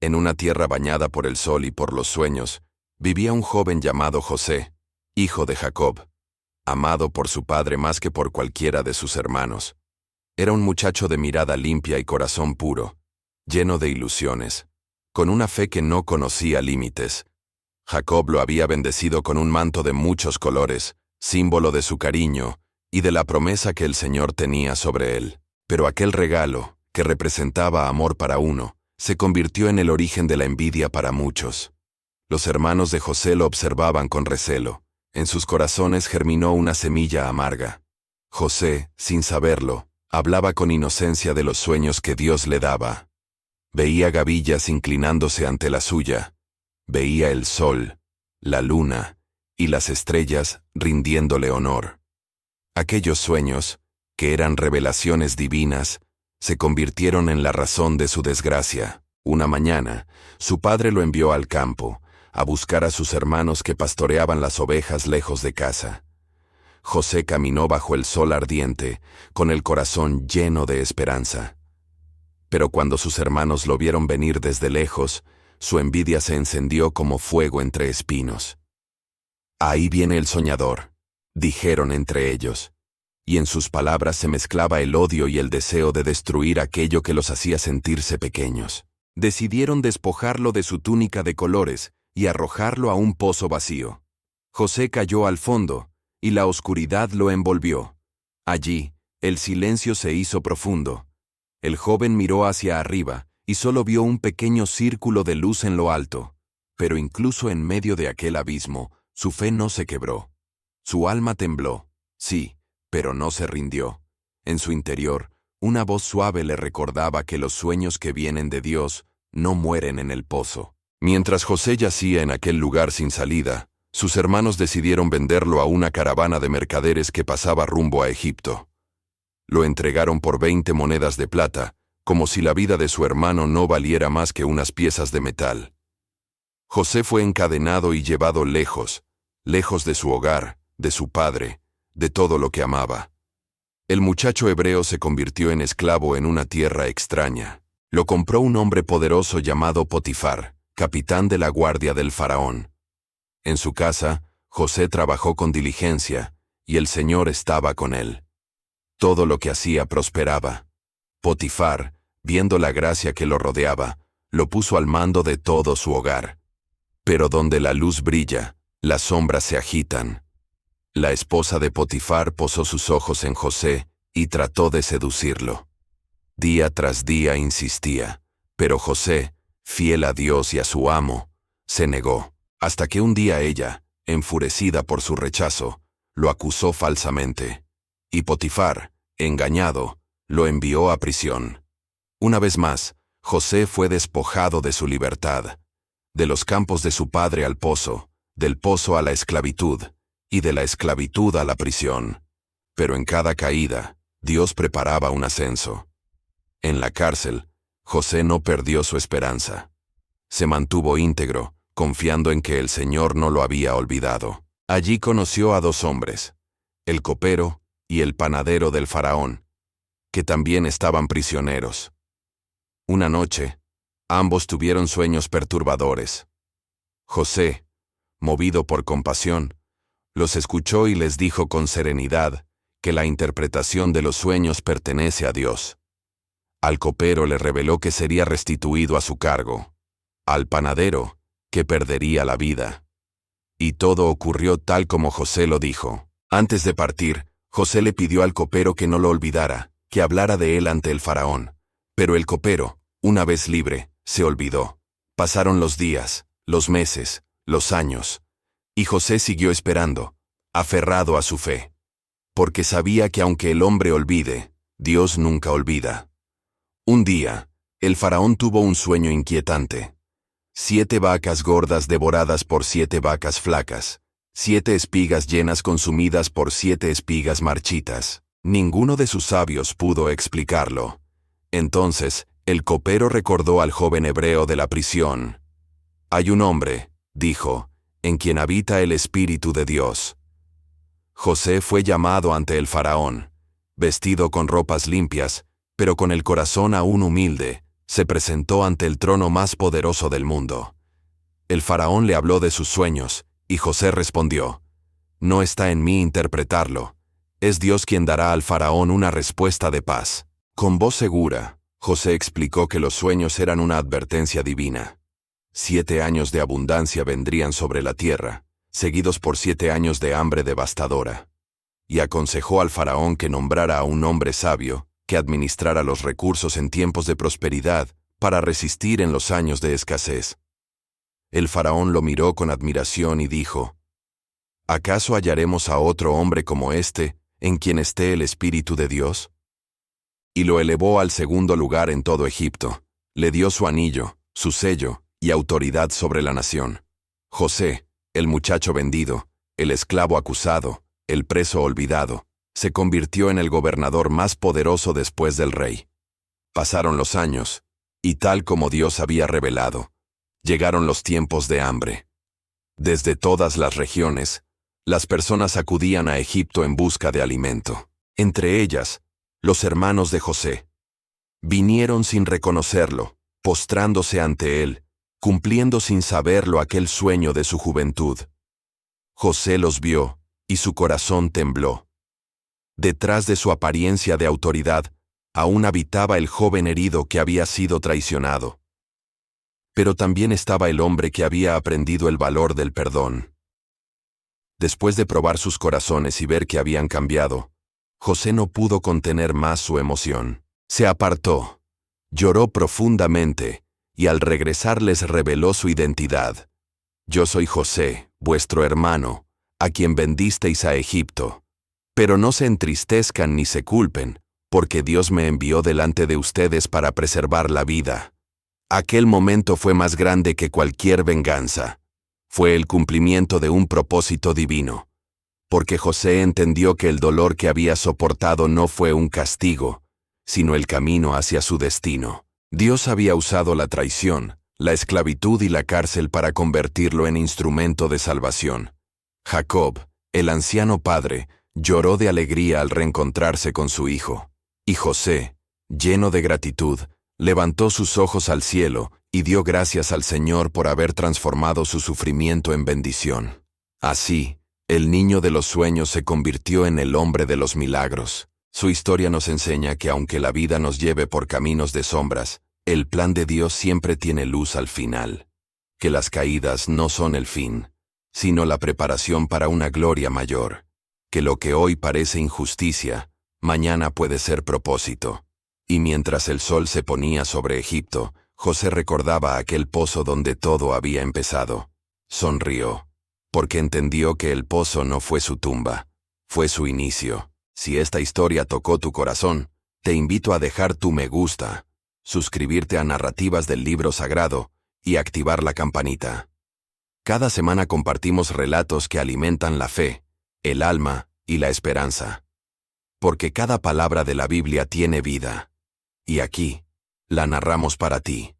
En una tierra bañada por el sol y por los sueños, vivía un joven llamado José, hijo de Jacob, amado por su padre más que por cualquiera de sus hermanos. Era un muchacho de mirada limpia y corazón puro, lleno de ilusiones, con una fe que no conocía límites. Jacob lo había bendecido con un manto de muchos colores, símbolo de su cariño y de la promesa que el Señor tenía sobre él. Pero aquel regalo, que representaba amor para uno, se convirtió en el origen de la envidia para muchos. Los hermanos de José lo observaban con recelo. En sus corazones germinó una semilla amarga. José, sin saberlo, hablaba con inocencia de los sueños que Dios le daba. Veía gavillas inclinándose ante la suya. Veía el sol, la luna y las estrellas rindiéndole honor. Aquellos sueños, que eran revelaciones divinas, se convirtieron en la razón de su desgracia. Una mañana, su padre lo envió al campo, a buscar a sus hermanos que pastoreaban las ovejas lejos de casa. José caminó bajo el sol ardiente, con el corazón lleno de esperanza. Pero cuando sus hermanos lo vieron venir desde lejos, su envidia se encendió como fuego entre espinos. «Ahí viene el soñador», dijeron entre ellos, y en sus palabras se mezclaba el odio y el deseo de destruir aquello que los hacía sentirse pequeños. Decidieron despojarlo de su túnica de colores y arrojarlo a un pozo vacío. José cayó al fondo, y la oscuridad lo envolvió. Allí, el silencio se hizo profundo. El joven miró hacia arriba, y solo vio un pequeño círculo de luz en lo alto. Pero incluso en medio de aquel abismo, su fe no se quebró. Su alma tembló, sí, pero no se rindió. En su interior, una voz suave le recordaba que los sueños que vienen de Dios no mueren en el pozo. Mientras José yacía en aquel lugar sin salida, sus hermanos decidieron venderlo a una caravana de mercaderes que pasaba rumbo a Egipto. Lo entregaron por 20 monedas de plata, como si la vida de su hermano no valiera más que unas piezas de metal. José fue encadenado y llevado lejos, lejos de su hogar, de su padre, de todo lo que amaba. El muchacho hebreo se convirtió en esclavo en una tierra extraña. Lo compró un hombre poderoso llamado Potifar, capitán de la guardia del faraón. En su casa, José trabajó con diligencia, y el Señor estaba con él. Todo lo que hacía prosperaba. Potifar, viendo la gracia que lo rodeaba, lo puso al mando de todo su hogar. Pero donde la luz brilla, las sombras se agitan. La esposa de Potifar posó sus ojos en José y trató de seducirlo. Día tras día insistía, pero José, fiel a Dios y a su amo, se negó, hasta que un día ella, enfurecida por su rechazo, lo acusó falsamente. Y Potifar, engañado, lo envió a prisión. Una vez más, José fue despojado de su libertad, de los campos de su padre al pozo, del pozo a la esclavitud, y de la esclavitud a la prisión. Pero en cada caída, Dios preparaba un ascenso. En la cárcel, José no perdió su esperanza. Se mantuvo íntegro, confiando en que el Señor no lo había olvidado. Allí conoció a 2 hombres, el copero y el panadero del faraón, que también estaban prisioneros. Una noche, ambos tuvieron sueños perturbadores. José, movido por compasión, los escuchó y les dijo con serenidad que la interpretación de los sueños pertenece a Dios. Al copero le reveló que sería restituido a su cargo. Al panadero, que perdería la vida. Y todo ocurrió tal como José lo dijo. Antes de partir, José le pidió al copero que no lo olvidara, que hablara de él ante el faraón. Pero el copero, una vez libre, se olvidó. Pasaron los días, los meses, los años. Y José siguió esperando, aferrado a su fe. Porque sabía que aunque el hombre olvide, Dios nunca olvida. Un día, el faraón tuvo un sueño inquietante. 7 vacas gordas devoradas por 7 vacas flacas, 7 espigas llenas consumidas por 7 espigas marchitas. Ninguno de sus sabios pudo explicarlo. Entonces, el copero recordó al joven hebreo de la prisión. «Hay un hombre», dijo, «en quien habita el Espíritu de Dios». José fue llamado ante el faraón, vestido con ropas limpias, pero con el corazón aún humilde, se presentó ante el trono más poderoso del mundo. El faraón le habló de sus sueños, y José respondió: «No está en mí interpretarlo. Es Dios quien dará al faraón una respuesta de paz». Con voz segura, José explicó que los sueños eran una advertencia divina. 7 años de abundancia vendrían sobre la tierra, seguidos por 7 años de hambre devastadora. Y aconsejó al faraón que nombrara a un hombre sabio, que administrara los recursos en tiempos de prosperidad, para resistir en los años de escasez. El faraón lo miró con admiración y dijo: «¿Acaso hallaremos a otro hombre como este, en quien esté el Espíritu de Dios?». Y lo elevó al segundo lugar en todo Egipto, le dio su anillo, su sello y autoridad sobre la nación. José, el muchacho vendido, el esclavo acusado, el preso olvidado, se convirtió en el gobernador más poderoso después del rey. Pasaron los años, y tal como Dios había revelado, llegaron los tiempos de hambre. Desde todas las regiones, las personas acudían a Egipto en busca de alimento. Entre ellas, los hermanos de José. Vinieron sin reconocerlo, postrándose ante él, cumpliendo sin saberlo aquel sueño de su juventud. José los vio, y su corazón tembló. Detrás de su apariencia de autoridad, aún habitaba el joven herido que había sido traicionado. Pero también estaba el hombre que había aprendido el valor del perdón. Después de probar sus corazones y ver que habían cambiado, José no pudo contener más su emoción. Se apartó, lloró profundamente, y al regresar les reveló su identidad. «Yo soy José, vuestro hermano, a quien vendisteis a Egipto. Pero no se entristezcan ni se culpen, porque Dios me envió delante de ustedes para preservar la vida». Aquel momento fue más grande que cualquier venganza. Fue el cumplimiento de un propósito divino. Porque José entendió que el dolor que había soportado no fue un castigo, sino el camino hacia su destino. Dios había usado la traición, la esclavitud y la cárcel para convertirlo en instrumento de salvación. Jacob, el anciano padre, lloró de alegría al reencontrarse con su hijo. Y José, lleno de gratitud, levantó sus ojos al cielo y dio gracias al Señor por haber transformado su sufrimiento en bendición. Así, el niño de los sueños se convirtió en el hombre de los milagros. Su historia nos enseña que aunque la vida nos lleve por caminos de sombras, el plan de Dios siempre tiene luz al final. Que las caídas no son el fin, sino la preparación para una gloria mayor. Que lo que hoy parece injusticia, mañana puede ser propósito. Y mientras el sol se ponía sobre Egipto, José recordaba aquel pozo donde todo había empezado. Sonrió, porque entendió que el pozo no fue su tumba, fue su inicio. Si esta historia tocó tu corazón, te invito a dejar tu me gusta, suscribirte a Narrativas del Libro Sagrado y activar la campanita. Cada semana compartimos relatos que alimentan la fe, el alma y la esperanza. Porque cada palabra de la Biblia tiene vida. Y aquí, la narramos para ti.